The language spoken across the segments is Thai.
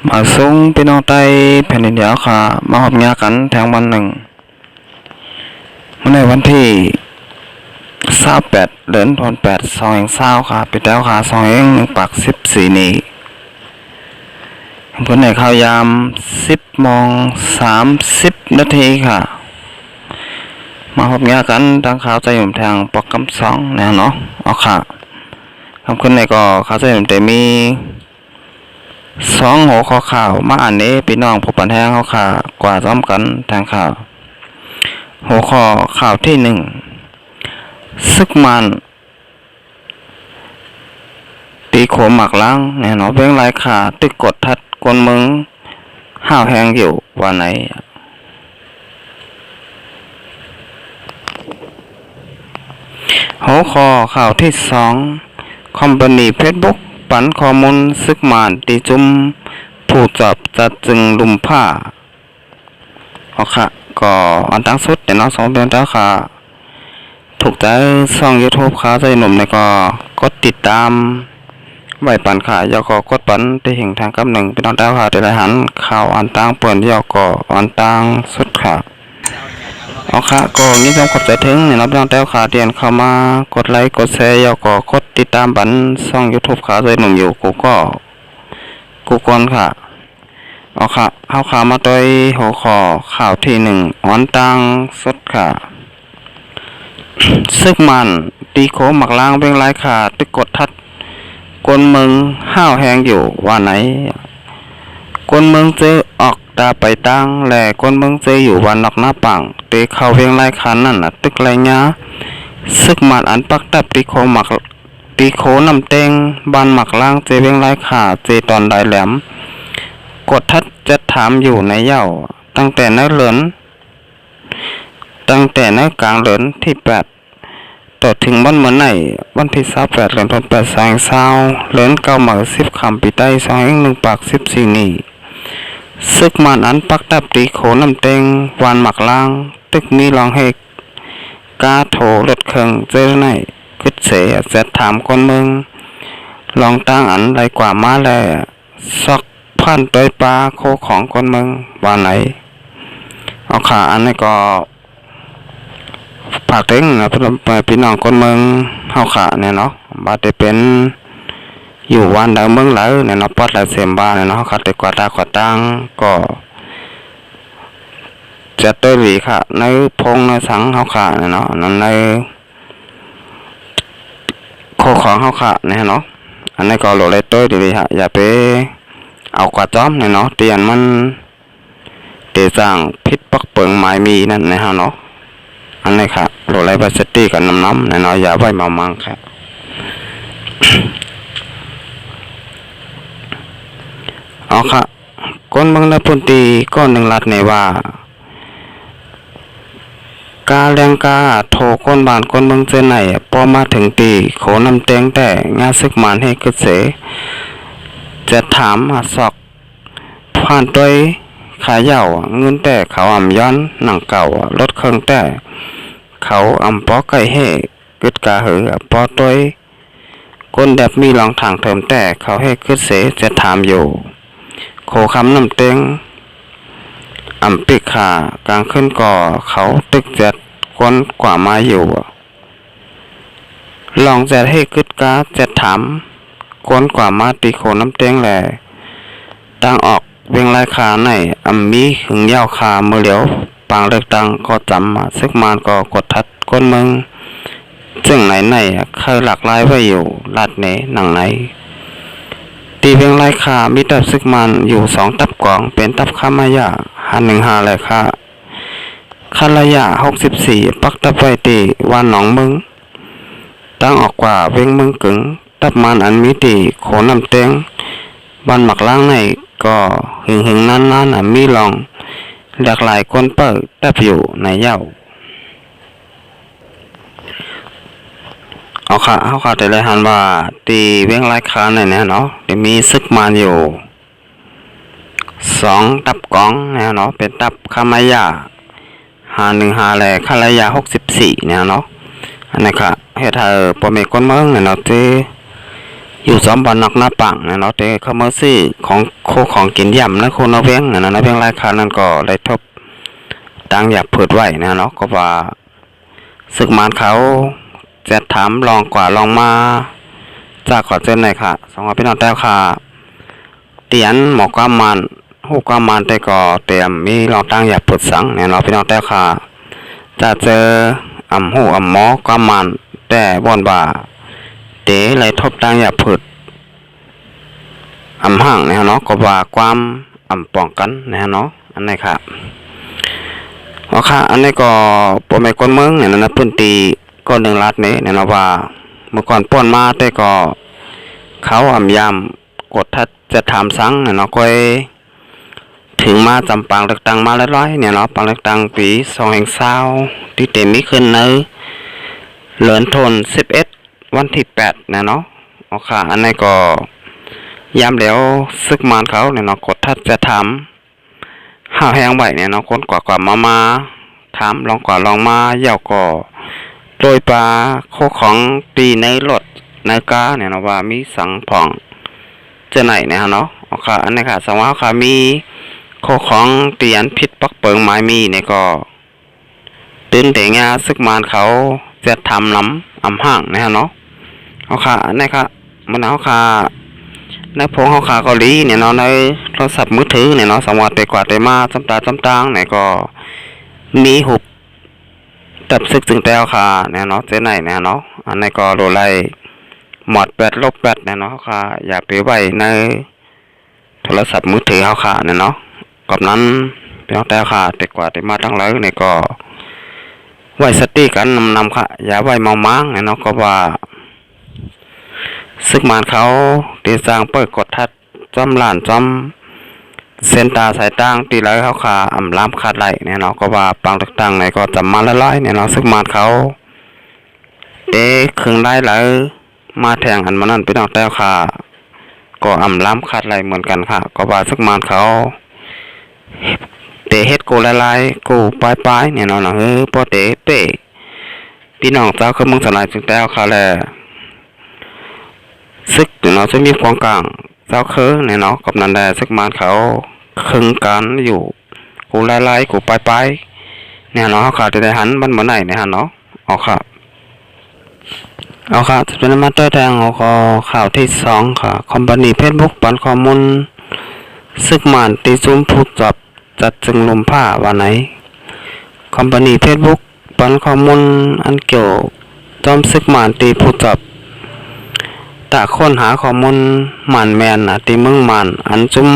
มาส่งพี่น้องใต้แผ่นดินเดียวค่ะมาหอบงากันแทงวันหนึ่งเมื่อในวันที่28เดือนธันวาคม2020ค่ะปิดแล้วค่ะ1 นี้ผลในข่าวยาม10:30ค่ะมาหอบงากันทางข่าวใจหนุ่มทางปกกำ2นะเนาะเอาค่ะคำขึ้นในก็ข่าวใจหนุ่มแต่มีหัวข้อข่าวมาอ่านนี้พี่น้องผู้ปันแห้งเขาค่ะกว่าซ้อมกันทางข่าวหัวข้อข่าวที่ซึกมันตีโขมหมักล้างเนี่ยเนาะเบ้งไรขาตึกกดทัดกวนมึงห้าวแหงอยู่ว่าไหนหัวข้อข่าวที่คอมพานีเฟซบุ๊กปันข้อมูลซึกมันตีจุมผู้จับจะจึงลุมผ้าเอาค่ะก็อันตั้งสุดแต่น้อง2 เดือนแล้วค่ะถูกใจช่อง YouTube ค่ะใจหนุ่มเนี่ยก็กดติดตามไว้ปันค่ะยอก็กดปันได้เห็นทางกับ1เป็นน้องดาวค่ะแต่ละหันข่าวอันตั้งเปิดยอก็อันตั้งสุดค่ะเอาค่ะก็งี้ต้องขอบใจถึงเนี่ยน้องดาวค่ะเรียนเข้ามากดไลค์กดแชร์ยอก็กดติดตามปันช่อง YouTube ค่ะใจหนุ่มอยู่กูก่อนค่ะเอาค่ะเข้าข่าวมาโดยหัวข้อข่าวที่อันตั้งสุดค่ะซึกมันตีโขหมักล้างเบ่งไรขาตึกกดทัดกวนเมืองห้าวแหงอยู่ว่าไหนกวนเมืองเจอออกตาไปตั้งแหล่กวนเมืองเจออยู่วันนอกหน้าปังตีเข้าเบ่งไรขานั่นน่ะตึกไรเงี้ยซึกมันอันปักตับตีโขน้ำเต็งบานหมักล้างเจเบ่งไรขาเจตอนได้แหลมกดทัดจะถามอยู่ในเย้าตั้งแต่นักกลางเหลินที่8ต่อถึงวันเมื่อไหนวันที่28เดือนธันวาคม2020เหลินเก้าหมัก10คำปีใต้21ปาก14นี้ซึกมันอันปักตับตีโขน้ำเต็งวานหมักล้างตึกมีรองเฮกกาโถรถเครื่องเจอไหนกึดเสจะถามคนเมืองลองตั้งอันไรกว่ามาแลซอกพันโดยปลาโคของคนเมืองว่าไหนเอาค่ะอันนี้ก็ฝากถึงนะพี่น้องคนเมืองเฮาค่ะเนี่ยเนาะบาดได้เป็นอยู่วันใดเมืองไหนเนี่ยเนาะปอดไหลเสียมบ้านเนี่ยเนาะค่ะแต่กว่าตาตังก็จะเตยหลีค่ะในพงในสังเฮาค่ะเนี่ยเนาะนั่นในโคของเฮาค่ะเนี่ยเนาะอันนี้ก็โหลดเลยเตยดีๆฮะอย่าไปเอากว่าจ้อมเนี่ยเนาะเตียนมันเตะสร้างพิษปักเปิงไม้มีนั่นนะฮะเนาะอันนี้ค่ะโหลดไลฟ์บัสตี้กับน้ำเนี่ยเนาะอย่าไว้เมามังค่ะเอาค่ะก้นเมืองในพื้นที่ก้อน1 ลัดในว่ากาแรงกาโถก้นบานก้นเมืองเจอไหนพอมาถึงตีโขน้ำเต็งแต่งาซึกมันให้กึศเสจะถามสอกผ่านด้วยขายเหย่าเงินแต่เขาอ่ำย้อนหนังเก่ารถเครื่องแต่เขาอ่ำปอไก่เฮกึดกาหือปอด้วยก้นแดบมีรองทางเถิมแต่เขาให้กึดเสจะถามอยู่โคคำน้ำเต็งอ่ำปิกขากลางขึ้นก่อเขาตึกจัดก้นกว่ามาอยู่ลองจะให้กึดกาจะถามก้นกว่ามาตีโคน้ำเต็งแหล่ตั้งออกเวียงไรขาในมีหึงยาวขาเมื่อเหลียวปางเลือกตั้งก็จำซึกมานก็กดทัดก้นเมืองซึ่งไหนเคยหลากหลายไว้อยู่ลาดเนหนังไหนตีเวียงไรขามีตับซึกมานอยู่2 ตับกองเป็นตับข้ามายา1 5เลยค่ะคาลายา64ปักตับไว้ตีวันหนองมึงตั้งออกกว่าเวียงเมืองกึ่งตับมันอันมีตีโขน้ำเต็งบ้านหมักล้างในก็หึงนั้นมีลองหลากหลายคนเปิดตับอยู่ในเย้าเอาค่ะแต่ละหันว่าตีเวียงไรขาในเนี่ยเนาะจะมีซึกมันอยู่2 ตับกองเนี่ยเนาะเป็นตับคามายา1 5แลคาลายา64เนี่ยเนาะอันนี้ค่ะเฮ็ดให้บ่มีคนเมืองเนี่ยเนาะที่ อยู่ซ้อมบอลนอกหน้าปังนะเนาะแต่เขามาซื้อของโคของกินย่ำนะโคนาเวียงนะนะเวียงรายคานั้นก็ได้ทบตังอยากเปิดไว้นะเนาะก็ว่าศึกมานเขาจะถามลองกว่าลองมาจากขอเจนหน่อยค่ะสองพี่น้องแต้วค่ะเตียนหมอกความมันหูความมันแต่ก็เตรียมมีลองตั้งอยากเปิดสังเนี่ยเนาะพี่น้องแต้วค่ะจะเจอหูหมอความมันแต่บอนบ่าเตะเลยทบตั้งอยากเปิดห่างเนี่ยเนาะก็ว่าความป้องกันเนี่ยเนาะอันนี้ค่ะว่าค่ะอันนี้ก็ปมไอ้คนเมืองเนี่ยนะพื้นที่ก็1 ล้านนี้เนี่ยนะว่าเมื่อก่อนป้นมาแต่ก็เขายามกดถ้าจะถามสังเนี่ยเนาะก็ถึงมาจำปังเลือกตั้งมาร้อยๆเนี่ยเนาะปังเลือกตั้งปี2020ที่เต็มมีขึ้นในเหลือนทน11วันที่8เนี่ยเนาะว่าค่ะอันนี้ก็ยามแล้วซึกมานเขาเนี่ยเนาะกดถ้าจะถามห้าวแห้งไหวเนี่ยเนาะคนกว่ามาถามลองกว่าลองมาเย่าก่อโดยปลาโคของตีในรถในกาเนี่ยเนาะว่ามีสังผ่องเจอไหนเนี่ยเนาะเอาค่ะอันนี้ค่ะสมมติค่ะมีโคของเตียนพิษปักเปิงไม้มีเนี่ยก็ตื่นแต่งาซึกมานเขาจะทำล้ำห่างเนี่ยเนาะเอาค่ะอันนี้ค่ะมันเอาค่ะในพงเขาขาเกาหลีเนี่ยเนาะในโทรศัพท์มือถือเนี่ยเนาะสมวัติแต่กว่าแต่มาจำตาจำตางเนี่ยก็มีหุบตับซึกจึงแต้วค่ะเนี่ยเนาะเจ๊ไหนเนี่ยเนาะอันนี้ก็โดไลหมด8 ลบ 8เนี่ยเนาะค่ะอย่าไปไว้ในโทรศัพท์มือถือเขาค่ะเนี่ยเนาะกับนั้นเป็นแต้วค่ะแต่กว่าแต่มาทั้งหลายเนี่ยก็ไว้สติกันนำค่ะอย่าไว้เมาม้างเนี่ยเนาะก็ว่าซึกมานเขาตีสร้างเปิดกดทัดจอมล้านจอมเส้นตาสายตั้งตีเลยเขาขาล้ำขาดไหลเนี่ยเนาะก็ว่าปังตึกตังไหนก็จำมาละๆเนี่ยเนาะซึกมานเขาเด็กครึ่งได้เลยมาแทงอันมันนั่นไปนอกแต้วขาก็ล้ำขาดไหลเหมือนกันค่ะก็ว่าซึกมานเขาเตะเฮ็ดกูละลายกูปลายเนี่ยเนาะพอเตะเป้พี่น้องเจ้าคือมึงสลายจึงแต้วขาแลซึกเนาะจะมีความกลางเจ้าคือเนี่ยเนาะกับนันแดซึกมานเขาคึงกันอยู่กูไล่กูไปเนี่ยเนาะเขาขาดจะได้หันมันเหมือนไหนเนี่ยฮะเนาะเอาค่ะจะเป็นมาเตอร์แดงเอาข่าวที่2ค่ะคอมพานีเฟซบุ๊กปันข้อมูลซึกมานตีซุ้มผูกจัดจึงลมผ้าวันไหนคอมพานีเฟซบุ๊กปันข้อมูลอันเกี่ยวจอมซึกมานตีผูกจับตาค้นหาข้อมูลมันแมนตีเมืองมันอันจุ้ม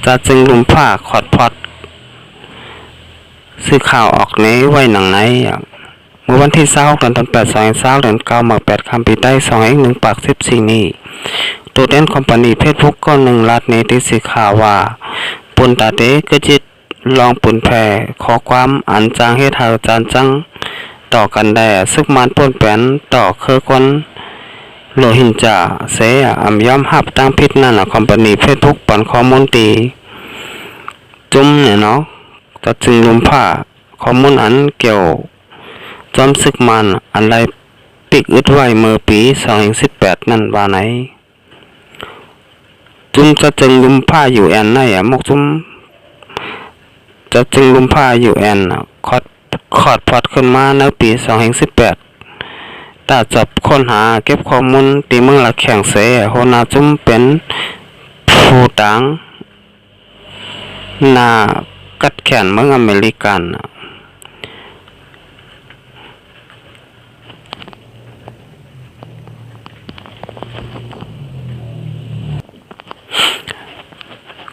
จะจึงลุมผ้าขอดพอดซื้อข่าวออกนี้ไว้หนังไหนเมื่อวันที่20เดือน8 2020เดือน9มา8คำปีใต้2 1 ปาก14นี้ตัวเด่นคอมพานีเฟซบุ๊กก็1 ลัดในที่ซื้อข่าวว่าปุ่นตาเตก็จิตลองปุ่นแผ่ขอความอันจางเฮ็ดให้จานจังต่อกันได้ซึกมันป่นแปนต่อคือคนโลหินจ่าเสยอมหับตั้งพิษนั่นคอมพานีเฟซบุ๊กปันข้อมูลตีจุ้มเนี่ยเนาะจะจึงลุมผ้าข้อมูลอันเกี่ยวจอมซึกมันอันไรปิกอึดไว้เมื่อปี2018นั่นว่าไหนจุ้มจะจึงลุมผ้าอยู่แอนไหนมกจุ้มจะจึงลุมผ้าอยู่แอนคอดพอดขึ้นมาในปี2018ตาจับค้นหาเก็บข้อมูลตีเมืองหลักแข่งเสโหนาจุ้มเป็นผู้ตังนากัดแขนเมืองอเมริกัน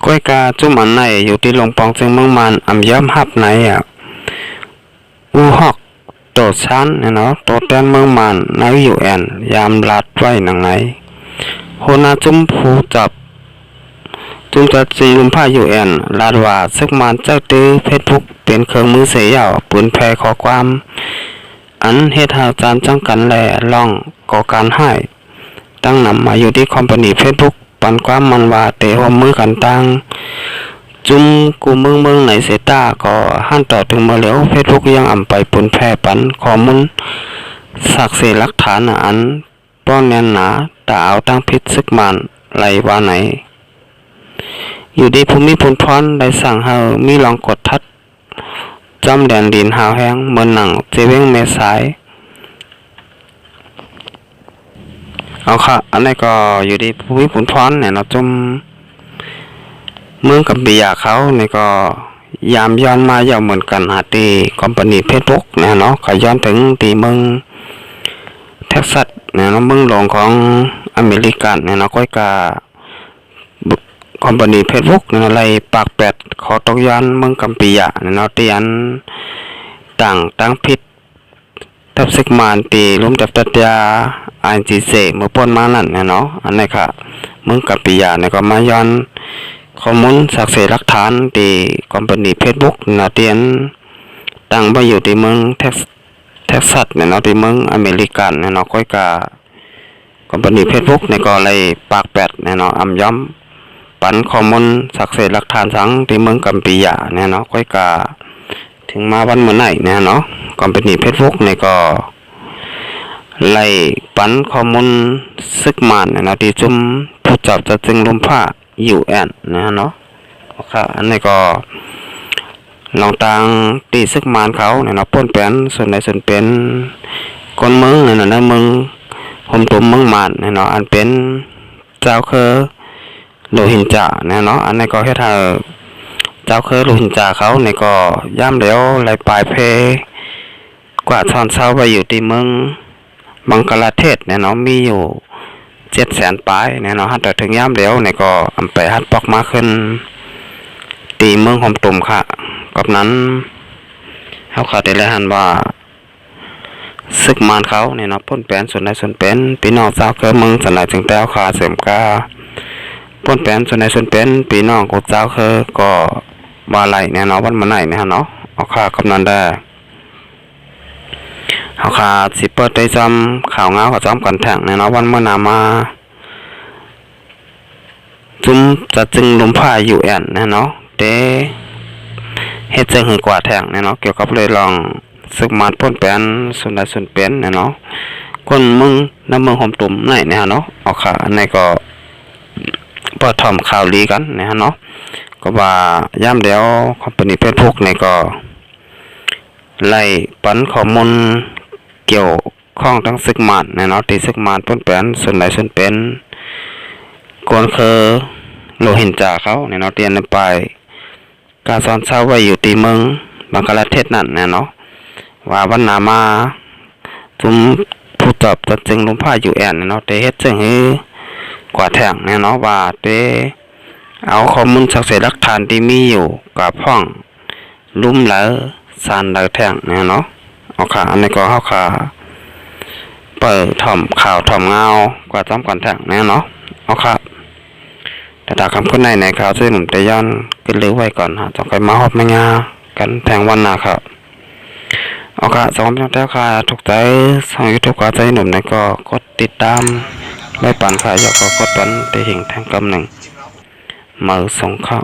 ก้อยกาจุ่มอันไหนอยู่ที่ลงปองจึงเมืองมันย้ำหับไหนอูฮอกโตชั้นเนี่ยเนาะโตแตนเมืองมันในอยู่แอนยามลัดไว้หนังไหนโหนาจุ่มผู้จับจุ่มจัดจีลุมผ้าอยู่แอนลาดว่าซึกมันเจ้าตื้อเฟซบุ๊กเป็นเครื่องมือเสียาวปืนแพร่ขอความอันเฮ็ดหาจานจังกันแหล่ล่องก่อการให้ตั้งนำมาอยู่ที่คอมพานีเฟซบุ๊กปันความมันว่าเตะหัวมือกันตั้งจุ่มกูเมืองไหนเสตาก็หันต่อถึงมาแล้วเฟซบุ๊กยังไปปืนแพร่ปันข้อมูลสักเสหลักฐานอันป้อนแน่นหนา ตาเอาตั้งพิษซึกมันไหลว่าไหนอยู่ดีภูมิพลพรได้สั่งเฮามีลองกดทัดจอมแดนดินหาวแห้งเหมือนหนังเจเวงเมสายเอาค่ะอันนี้ก็อยู่ดีภูมิพลพรเนี่ยเนาะจมเมืองกับบิยาเขาเนี่ยก็ยามย้อนมายาวเหมือนกันหาตีคอมพานีเฟซบุ๊กเนี่ยเนาะก็ย้อนถึงตีเมืองเท็กซัสเนี่ยเนาะเมืองหลวงของอเมริกันเนี่ยเนาะก้อยกาคอมพานีเฟซบุ๊กเนี่ยอะไรปากแปดขอตกย้อนเมืองกัมปียะเนี่ยเนาะตีอันต่างพิษทับซึกมานตีลุ่มจับตัดยาอันจีเสเมื่อป้นมานั่นเนี่ยเนาะอันนี้ค่ะเมืองกัมปียะเนี่ยก็มาย้อนข้อมูลสักเสหลักฐานที่คอมพานีเฟซบุ๊กนาเตียนตั้งไปอยู่ที่เมืองเท็กซัสเนี่ยเนาะที่เมืองอเมริกันเนี่ยเนาะก้อยกาคอมพานีเฟซบุ๊กเนี่ยก็เลยปากแปดเนี่ยเนาะอำย้ำปันข้อมูลสักเสหลักฐานสังที่เมืองกัมปียะเนี่ยเนาะก้อยกาถึงมาวันเมื่อไหร่เนี่ยเนาะคอมพานีเฟซบุ๊กเนี่ยก็ไล่ปันข้อมูลซึกมันเนี่ยเนาะที่จุ่มผู้จับจะจึงลมผ้าUN นะเนาะค่ะอันนี้ก็ลองต่างตีซึกมานเขาเนี่ยเนาะป้นแป้นส่วนใดส่วนเป็นคนเมืองเนี่ยเนาะในเมืองผมตุ่มเมืองมานเนี่ยเนาะอันเป็นเจ้าเคอโลหินจ่าเนี่ยเนาะอันนี้ก็แค่ถ้าเจ้าเคอโลหินจ่าเขาเนี่ยก็ย่ำเดี๋ยวไหลปลายเพกว่าชอนเช้าไปอยู่ที่เมืองบังกลาเทศเนี่ยเนาะมีอยู่700,000ปลายเนี่ยเนาะฮัดแต่ถึงย่ำเดียวเนี่ยก็อำไปฮัดปอกมาขึ้นตีเมืองหอมตุ่มค่ะกับนั้นเขาขาดได้เลยหันว่าซึกมานเขาเนี่ยเนาะพ้นแปนส่วนใดส่วนเป็นปีน้องสาวเกิดเมืองสันไหลจึงแต้วขาเสริมกาพ้นแปนส่วนใดส่วนเป็นปีน้องกูเจ้าคือก็ว่าไหลเนี่ยเนาะวันมาไหนเนี่ยเนาะเอาขากับนั้นได้เขาขาดสิเปิดได้จำข่าวเงากับจำกันแทงในเนาะวันเมื่อนามาจุ่มจะจึงลมผ้าUNนะเนาะเดเฮ็ดจะหือกว่าแทงเนาะเกี่ยวกับเลยลองซึกมานป้นแปนส่วนใดส่วนเป็นเนาะคนมึงน้ำเมืองหอมตุ่มไหนเนี่ยเนาะเอาขาอันนี้ก็พอทำข่าวลีกันเนี่ยเนาะก็ว่าย่ำเดียวคอมพานีเฟซบุ๊กเนี่ยก็ไล่ปันข้อมูลเกี่ยวข้องทั้งซึกมานเนี่ยเนาะที่ซึกมานป้นแปนส่วนใดส่วนเป็นกวนคือโลหินจ่าเขาเนี่ยเนาะเตียนไปการสอนเช้าไว้อยู่ที่เมืองบังกลาเทศนั่นเนี่ยเนาะว่าวันนามาจุ่มผู้ตอบตัดจึงลมผ้าUNเนี่ยเนาะเตเฮ็ดจึงให้กว่าแทงเนี่ยเนาะว่าเตเอาข้อมูลสักเสหลักฐานที่มีอยู่กับห้องลุ่มเหลอสานเหลอแทงเนี่ยเนาะเอาค่ะอันนี้ก็เฮาค่ะเปิดถ่อมข่าวถ่อมเงากว่าจ้ำก่อนแทงเนี่ยเนาะเอาค่ะแต่ถ้าคำพูดในข่าวช่วยหนุ่มแต่ย้อนขึ้นเรือไว้ก่อนฮะต้องไปมาฮอบมางากันแทงวันหน้าครับเอาค่ะสองพี่น้องแท้ค่ะถูกใจสองยูทูบก็ใจหนุ่มเนี่ยก็กดติดตามไว้ปั่นค่ะอยากก็กดปั่นได้เห็นแทงกำหนึ่งมือส่งเข้า